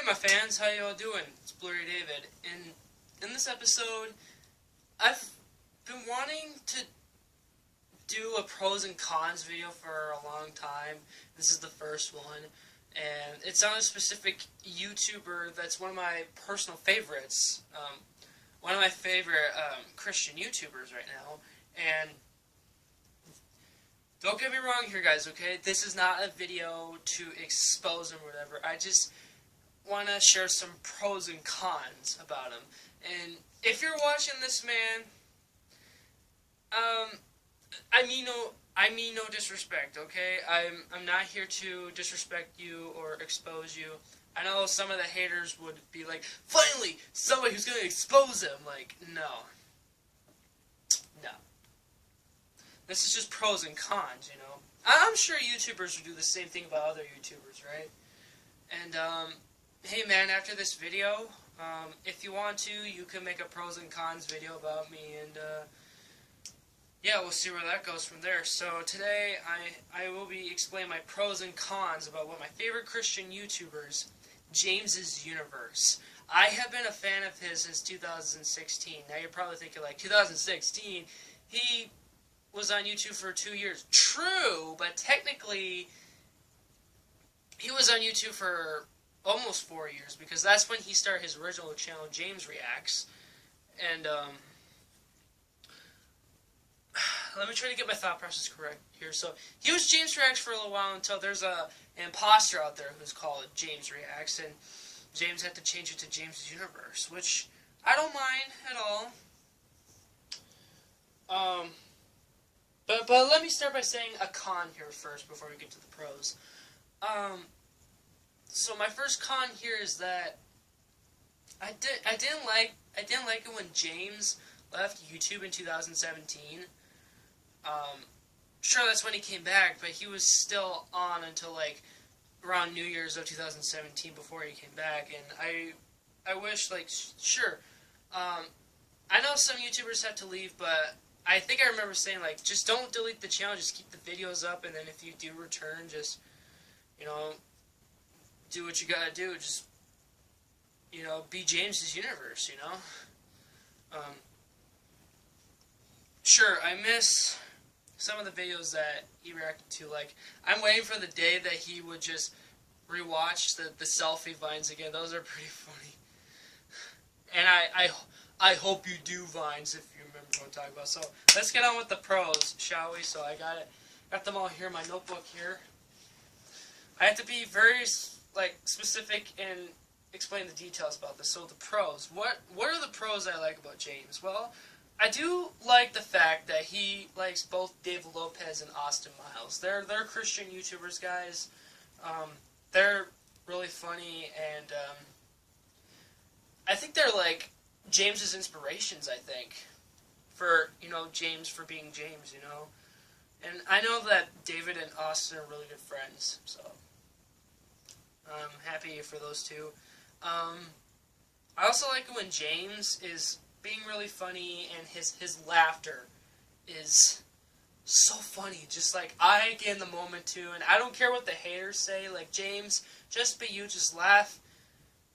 Hey my fans, how y'all doing? It's Blu-rayDave, and in this episode, I've been wanting to do a pros and cons video for a long time. This is the first one, and it's on a specific YouTuber that's one of my personal favorites. One of my favorite Christian YouTubers right now, and don't get me wrong here, guys, okay? This is not a video to expose him or whatever. I just want to share some pros and cons about him. And if you're watching this man, I mean no disrespect, okay? I'm not here to disrespect you or expose you. I know some of the haters would be like, finally, somebody who's going to expose him. Like, no. No. This is just pros and cons, you know? I'm sure YouTubers would do the same thing about other YouTubers, right? And, hey man, after this video, if you want to, you can make a pros and cons video about me, and, yeah, we'll see where that goes from there. So today, I will be explaining my pros and cons about one of my favorite Christian YouTubers, James's YouNiverse. I have been a fan of his since 2016. Now you're probably thinking, like, 2016? He was on YouTube for 2 years. True, but technically, he was on YouTube for almost 4 years, because that's when he started his original channel, James Reacts. And, let me try to get my thought process correct here. So, he was James Reacts for a little while until there's an imposter out there who's called James Reacts, and James had to change it to James's YouNiverse, which I don't mind at all. But let me start by saying a con here first before we get to the pros. So my first con here is that I didn't like it when James left YouTube in 2017. Sure, that's when he came back, but he was still on until like around New Year's of 2017 before he came back, and I wish, like, sure, I know some YouTubers have to leave, but I think I remember saying, like, just don't delete the channel, just keep the videos up, and then if you do return, just, you know, do what you gotta do, just, you know, be James's YouNiverse, you know? Sure, I miss some of the videos that he reacted to. Like, I'm waiting for the day that he would just rewatch the selfie vines again. Those are pretty funny. And I hope you do vines, if you remember what I'm talking about. So let's get on with the pros, shall we? So I got them all here in my notebook here. I have to be very, like, specific and explain the details about this. So the pros. What are the pros I like about James? Well, I do like the fact that he likes both Dave Lopez and Austin Miles. They're Christian YouTubers, guys. They're really funny, and I think they're like James's inspirations, I think, for, you know, James for being James, you know. And I know that David and Austin are really good friends, so I'm happy for those two. I also like it when James is being really funny, and his laughter is so funny. Just like, I get in the moment too, and I don't care what the haters say. Like, James, just be you, just laugh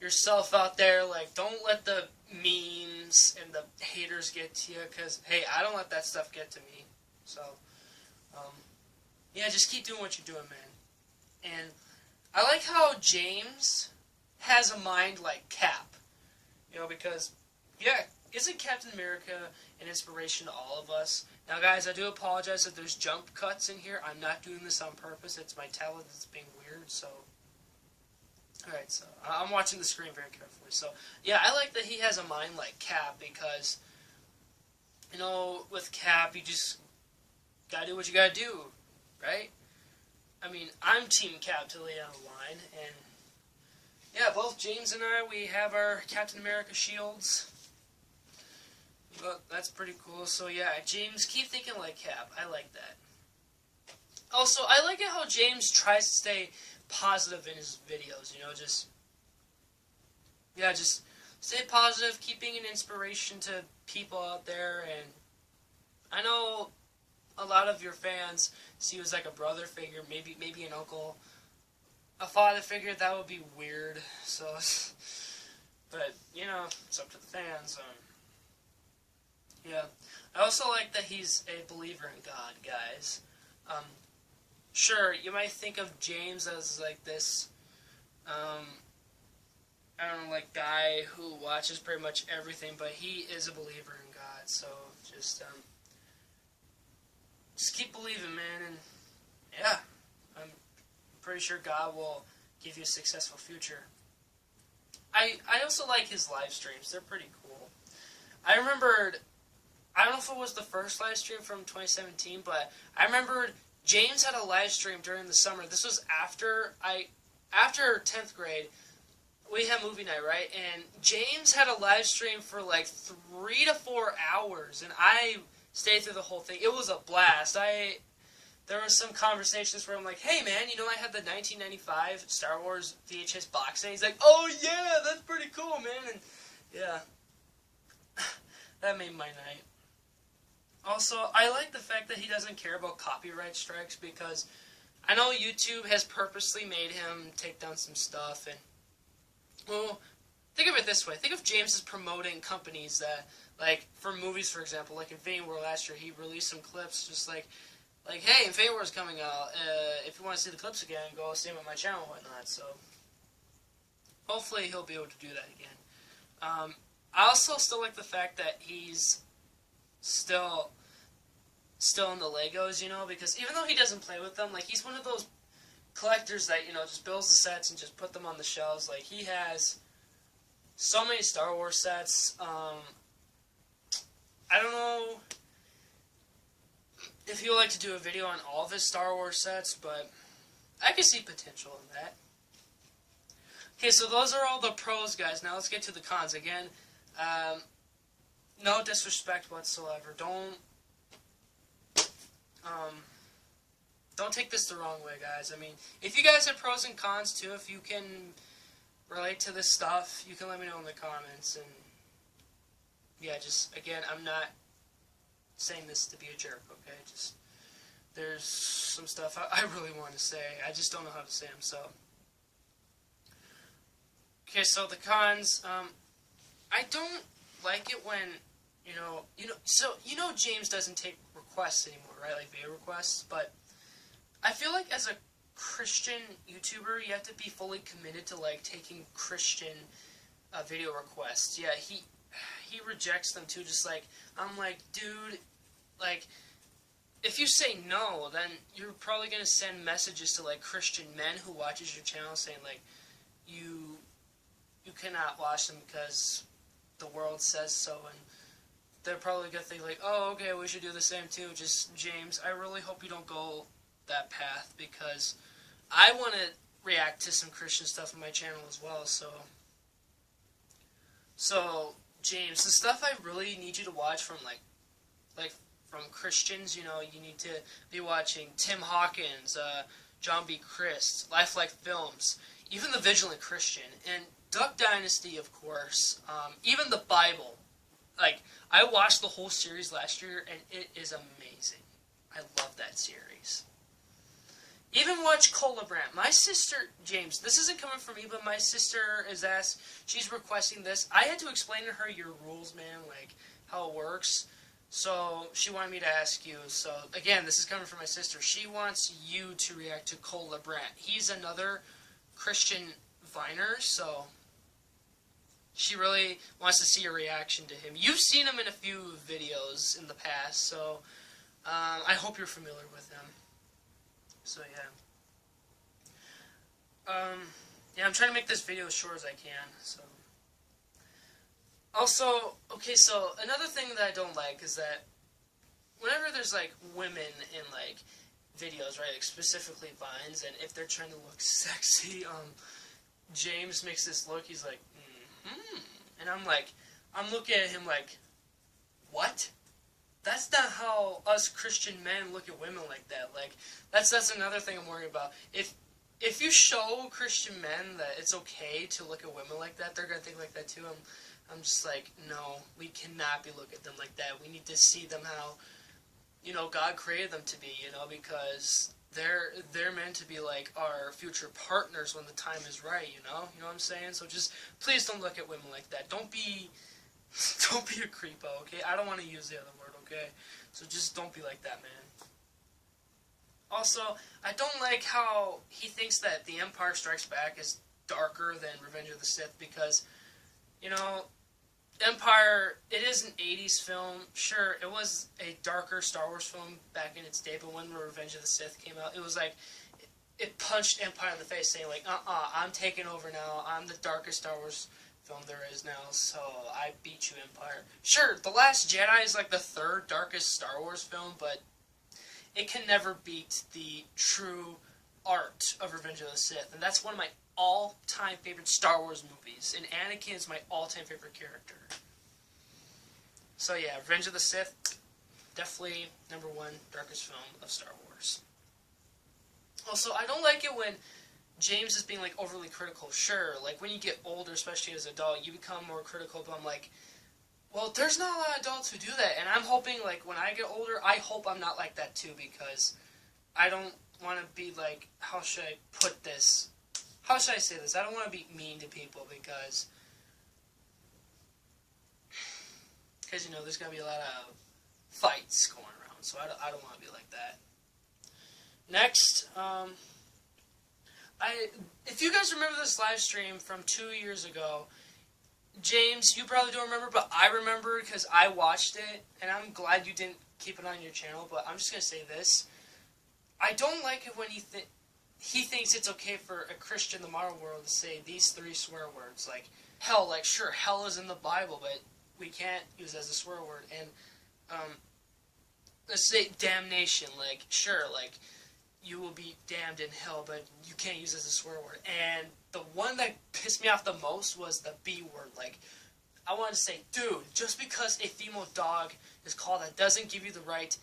yourself out there. Like, don't let the memes and the haters get to you, because, hey, I don't let that stuff get to me. So, yeah, just keep doing what you're doing, man. And I like how James has a mind like Cap, you know, because, yeah, isn't Captain America an inspiration to all of us? Now, guys, I do apologize if there's jump cuts in here. I'm not doing this on purpose. It's my tablet that's being weird, so. Alright, so I'm watching the screen very carefully. So, yeah, I like that he has a mind like Cap, because, you know, with Cap, you just gotta do what you gotta do, right? I mean, I'm Team Cap to lay down the line, and yeah, both James and I, we have our Captain America shields. Well, that's pretty cool. So yeah, James, keep thinking like Cap. I like that. Also, I like it how James tries to stay positive in his videos, you know, just stay positive, keep being an inspiration to people out there. And I know a lot of your fans see you as like a brother figure, maybe an uncle. a father figure, that would be weird. So, but you know, it's up to the fans. Yeah. I also like that he's a believer in God, guys. Sure, you might think of James as like this, I don't know, like guy who watches pretty much everything, but he is a believer in God. So just keep believing, man, and yeah, I'm pretty sure God will give you a successful future. I also like his live streams. They're pretty cool. I remembered, I don't know if it was the first live stream from 2017, but I remembered James had a live stream during the summer. This was after 10th grade. We had movie night, right? And James had a live stream for like 3 to 4 hours, and I stayed through the whole thing. It was a blast. There were some conversations where I'm like, hey man, you know I had the 1995 Star Wars VHS box set? He's like, oh yeah, that's pretty cool, man. And yeah, that made my night. Also, I like the fact that he doesn't care about copyright strikes, because I know YouTube has purposely made him take down some stuff. And well, think of it this way. Think of James as promoting companies that, like, for movies, for example, like Infinity War last year, he released some clips just like, hey, Infinity War is coming out. If you want to see the clips again, go see them on my channel and whatnot. So, hopefully he'll be able to do that again. I also still like the fact that he's still in the Legos, you know, because even though he doesn't play with them, like, he's one of those collectors that, you know, just builds the sets and just put them on the shelves. Like, he has so many Star Wars sets. I don't know if he would like to do a video on all of his Star Wars sets, but I can see potential in that. Okay, so those are all the pros, guys. Now let's get to the cons. Again, no disrespect whatsoever. Don't take this the wrong way, guys. I mean, if you guys have pros and cons too, if you can relate to this stuff, you can let me know in the comments. And yeah, just, again, I'm not saying this to be a jerk, okay? Just, there's some stuff I really want to say. I just don't know how to say them, so. Okay, so the cons, I don't like it when, James doesn't take requests anymore, right? Like video requests, but I feel like as a Christian YouTuber, you have to be fully committed to, like, taking Christian video requests. Yeah, he rejects them too, just like, I'm like, dude, like, if you say no, then you're probably going to send messages to, like, Christian men who watches your channel saying, like, you cannot watch them because the world says so, and they're probably going to think, like, oh, okay, we should do the same too. Just, James, I really hope you don't go that path, because I want to react to some Christian stuff on my channel as well, so James, the stuff I really need you to watch from, like from Christians, you need to be watching Tim Hawkins, John B. Christ, Lifelike Films, even The Vigilant Christian, and Duck Dynasty, of course, even the Bible. Like, I watched the whole series last year, and it is amazing. I love that series. Even watch Cola Brand. My sister, James, this isn't coming from me, but my sister is asked, she's requesting this. I had to explain to her your rules, man, like, how it works. So, she wanted me to ask you. So, again, this is coming from my sister. She wants you to react to Cola Brand. He's another Christian Viner, so she really wants to see your reaction to him. You've seen him in a few videos in the past, so I hope you're familiar with him. So, yeah, I'm trying to make this video as short as I can, so. Also, okay, so another thing that I don't like is that whenever there's, like, women in, like, videos, right, like, specifically Vines, and if they're trying to look sexy, James makes this look, he's like, and I'm looking at him like, what? That's not how us Christian men look at women like that. Like, that's another thing I'm worried about. If you show Christian men that it's okay to look at women like that, they're gonna think like that too. I'm just like, no, we cannot be looking at them like that. We need to see them how, God created them to be, because they're meant to be like our future partners when the time is right, you know what I'm saying? So just please don't look at women like that. Don't be a creepo, okay? I don't want to use the other word, okay? So just don't be like that, man. Also, I don't like how he thinks that The Empire Strikes Back is darker than Revenge of the Sith because, you know, Empire, it is an 80s film. Sure, it was a darker Star Wars film back in its day, but when Revenge of the Sith came out, it was like, it punched Empire in the face, saying like, I'm taking over now. I'm the darkest Star Wars film there is now, so I beat you, Empire. Sure, The Last Jedi is like the third darkest Star Wars film, but it can never beat the true art of Revenge of the Sith, and that's one of my all-time favorite Star Wars movies, and Anakin is my all-time favorite character. So yeah, Revenge of the Sith, definitely #1 darkest film of Star Wars. Also, I don't like it when James is being like overly critical. Sure, like when you get older, especially as an adult, you become more critical, but I'm like, well, there's not a lot of adults who do that, and I'm hoping like when I get older, I hope I'm not like that too, because I don't want to be like, how should I put this? How should I say this? I don't want to be mean to people because you know, there's going to be a lot of fights going around, so I don't want to be like that. Next, if you guys remember this live stream from 2 years ago, James, you probably don't remember, but I remember because I watched it, and I'm glad you didn't keep it on your channel, but I'm just going to say this. I don't like it when he thinks it's okay for a Christian in the modern world to say these 3 swear words, like hell. Like, sure, hell is in the Bible, but we can't use it as a swear word. And let's say damnation. Like, sure, like you will be damned in hell, but you can't use it as a swear word. And the one that pissed me off the most was the B word. Like, I wanted to say, dude, just because a female dog is called that doesn't give you the right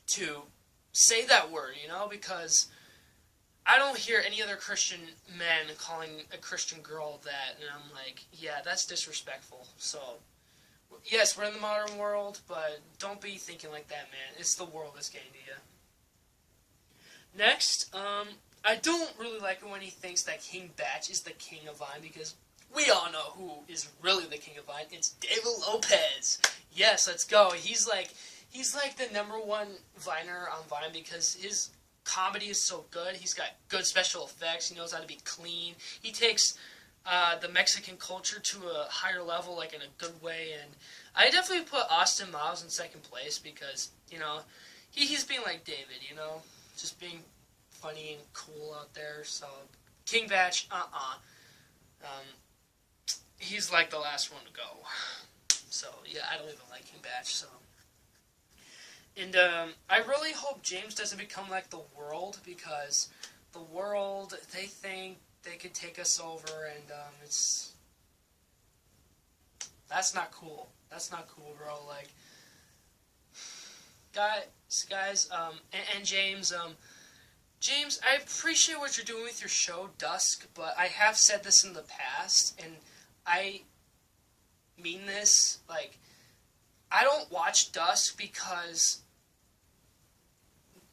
to say that word, you know, because I don't hear any other Christian men calling a Christian girl that, and I'm like, yeah, that's disrespectful. So, yes, we're in the modern world, but don't be thinking like that, man. It's the world that's getting to you. Next, I don't really like it when he thinks that King Batch is the king of Vine, because we all know who is really the king of Vine. It's David Lopez. Yes, let's go. He's like the #1 Viner on Vine because his comedy is so good. He's got good special effects. He knows how to be clean. He takes the Mexican culture to a higher level, like in a good way. And I definitely put Austin Miles in second place because, you know, he's being like David, you know, just being funny and cool out there. So King Batch, he's like the last one to go. So yeah, I don't even like King Batch. So. And I really hope James doesn't become like the world, because the world, they think they could take us over, and that's not cool. That's not cool, bro. Like, guys, and James, James, I appreciate what you're doing with your show, Dusk, but I have said this in the past, and I mean this, like, I don't watch Dusk because,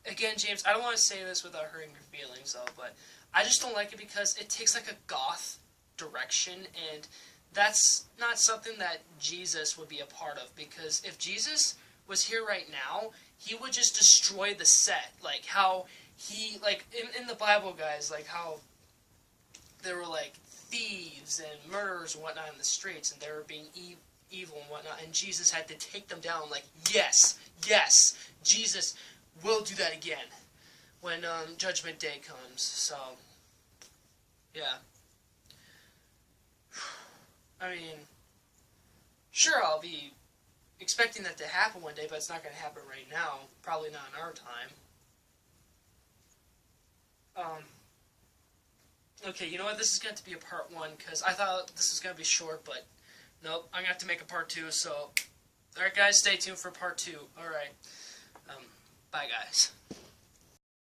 again, James, I don't want to say this without hurting your feelings, though, but I just don't like it because it takes, like, a goth direction, and that's not something that Jesus would be a part of, because if Jesus was here right now, he would just destroy the set, like, how he, like, in the Bible, guys, like, how there were, like, thieves and murderers and whatnot in the streets, and they were being evil and whatnot, and Jesus had to take them down, like, yes, Jesus will do that again when Judgment Day comes. So yeah, I mean, sure, I'll be expecting that to happen one day, but it's not going to happen right now, probably not in our time. Okay, you know what, this is going to be a part 1, because I thought this was going to be short, but nope, I'm going to have to make a part 2, so, alright guys, stay tuned for part 2, alright, bye guys.